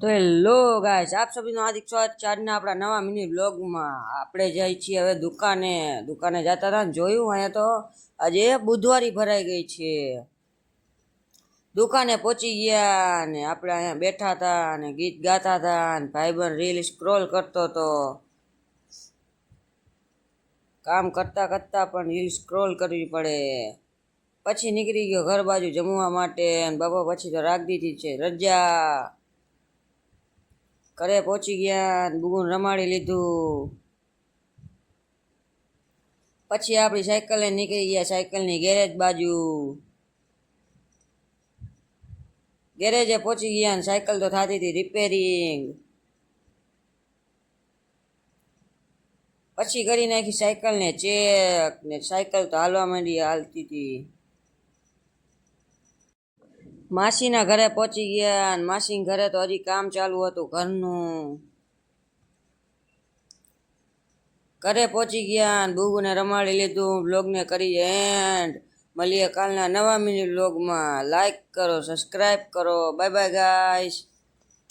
તો hello guys, આપ સભીનું હાર્દિક સ્વાગત છે આજના આપણા નવા મિની બ્લોગમાં। આપણે જઈએ છીએ હવે દુકાને જતા હતા ને જોયું અહીંયા તો આજે બુધવારી ભરાઈ ગઈ છે। દુકાને પહોંચી ગયા ને આપણે અહીંયા બેઠા હતા ને ગીત ગાતા હતા ને ભાઈબંધ રીલ સ્ક્રોલ કરતો હતો। કામ કરતા કરતા પણ રીલ સ્ક્રોલ કરવી પડે। પછી નીકળી ગયો ઘર બાજુ જમવા માટે અને બાપા પછી તો રાખી દીધી છે રજા। ઘરે પહોંચી ગયા ને બુગુન રમાડી લીધું। પછી આપણી સાયકલ લઈને નીકળી ગયા સાયકલની ગેરેજ બાજુ। ગેરેજે પહોંચી ગયા ને સાયકલ તો થતી હતી રિપેરિંગ। પછી કરી નાખી સાયકલને ચેક ને સાયકલ તો હાલવા માંડી હાલતી હતી। માસીના ઘરે પહોંચી ગયા અને માસીના ઘરે તો હજી કામ ચાલુ હતું ઘરનું। ઘરે પહોંચી ગયા અને બુગુને રમાડી લીધું। બ્લોગને કરી એન્ડ મળીએ કાલના નવા મિની બ્લોગમાં। લાઈક કરો, સબસ્ક્રાઈબ કરો। Bye bye guys.